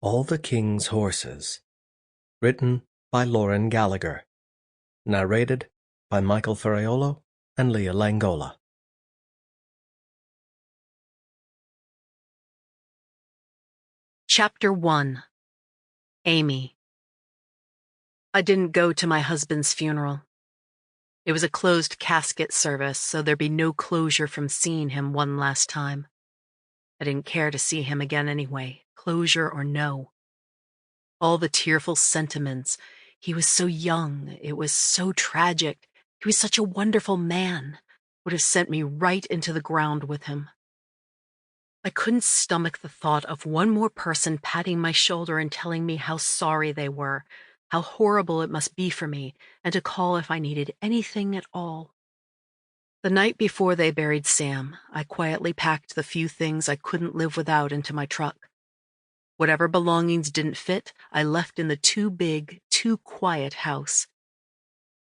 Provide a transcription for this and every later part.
All the King's Horses. Written by Lauren Gallagher. Narrated by Michael Ferraiuolo and Leah Langola. Chapter 1. Amy. I didn't go to my husband's funeral. It was a closed casket service, so there'd be no closure from seeing him one last time. I didn't care to see him again anyway, closure or no. All the tearful sentiments. He was so young. It was so tragic. He was such a wonderful man. Would have sent me right into the ground with him. I couldn't stomach the thought of one more person patting my shoulder and telling me how sorry they were, how horrible it must be for me, and to call if I needed anything at all. The night before they buried Sam, I quietly packed the few things I couldn't live without into my truck. Whatever belongings didn't fit, I left in the too big, too quiet house.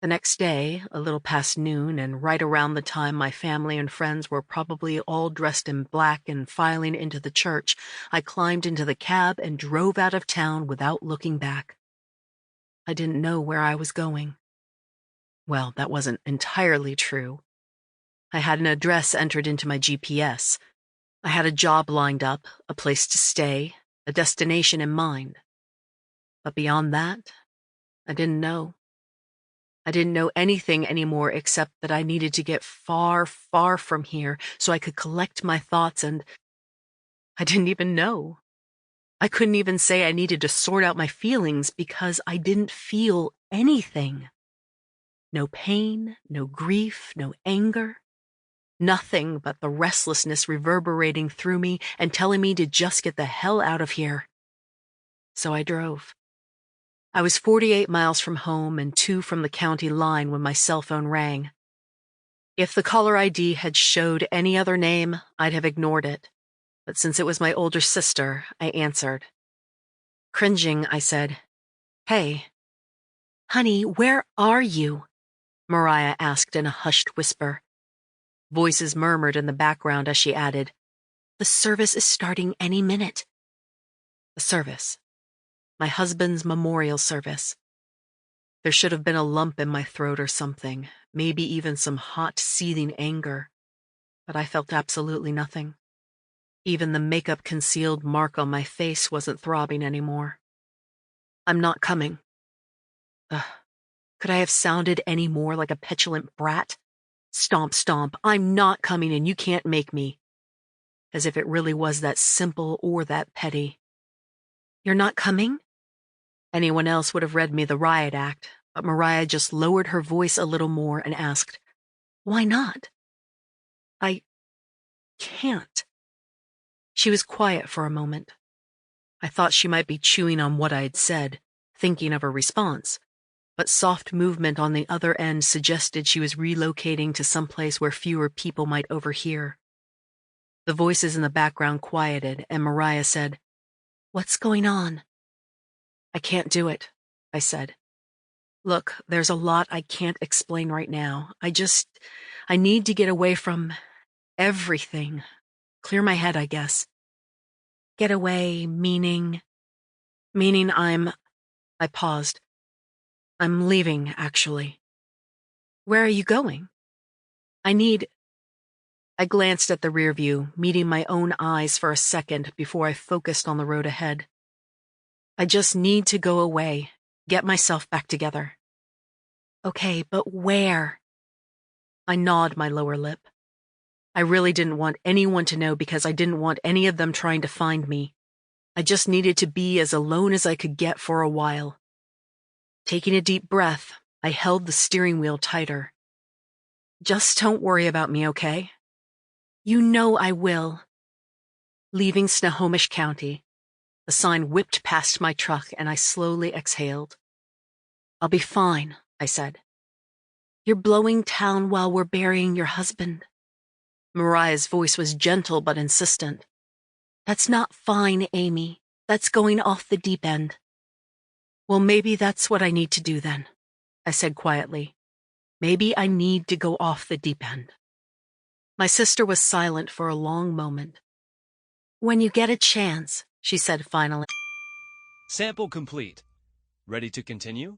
The next day, a little past noon, and right around the time my family and friends were probably all dressed in black and filing into the church, I climbed into the cab and drove out of town without looking back. I didn't know where I was going. Well, that wasn't entirely true. I had an address entered into my GPS. I had a job lined up, a place to stay, a destination in mind. But beyond that, I didn't know. I didn't know anything anymore except that I needed to get far, far from here so I could collect my thoughts, and I didn't even know. I couldn't even say I needed to sort out my feelings because I didn't feel anything. No pain, no grief, no anger. Nothing but the restlessness reverberating through me and telling me to just get the hell out of here. So I drove. I was 48 miles from home and 2 from the county line when my cell phone rang. If the caller ID had showed any other name, I'd have ignored it. But since it was my older sister, I answered. Cringing, I said, "Hey." "Honey, where are you?" Mariah asked in a hushed whisper. Voices murmured in the background as she added, "The service is starting any minute." The service. My husband's memorial service. There should have been a lump in my throat or something, maybe even some hot, seething anger. But I felt absolutely nothing. Even the makeup-concealed mark on my face wasn't throbbing anymore. "I'm not coming." Ugh. Could I have sounded any more like a petulant brat? Stomp, stomp, I'm not coming and you can't make me. As if it really was that simple or that petty. "You're not coming?" Anyone else would have read me the riot act, but Mariah just lowered her voice a little more and asked, "Why not?" "I can't." She was quiet for a moment. I thought she might be chewing on what I had said, thinking of a response, but soft movement on the other end suggested she was relocating to someplace where fewer people might overhear. The voices in the background quieted, and Mariah said, "What's going on?" "I can't do it," I said. "Look, there's a lot I can't explain right now. I need to get away from everything. Clear my head, I guess." "Get away, meaning?" "Meaning I paused. "I'm leaving, actually." "Where are you going?" I glanced at the rear view, meeting my own eyes for a second before I focused on the road ahead. "I just need to go away, get myself back together." "Okay, but where?" I gnawed my lower lip. I really didn't want anyone to know because I didn't want any of them trying to find me. I just needed to be as alone as I could get for a while. Taking a deep breath, I held the steering wheel tighter. "Just don't worry about me, okay?" "You know I will." Leaving Snohomish County. The sign whipped past my truck and I slowly exhaled. "I'll be fine," I said. "You're blowing town while we're burying your husband." Mariah's voice was gentle but insistent. "That's not fine, Amy. That's going off the deep end." "Well, maybe that's what I need to do then," I said quietly. "Maybe I need to go off the deep end." My sister was silent for a long moment. "When you get a chance," she said finally. Sample complete. Ready to continue?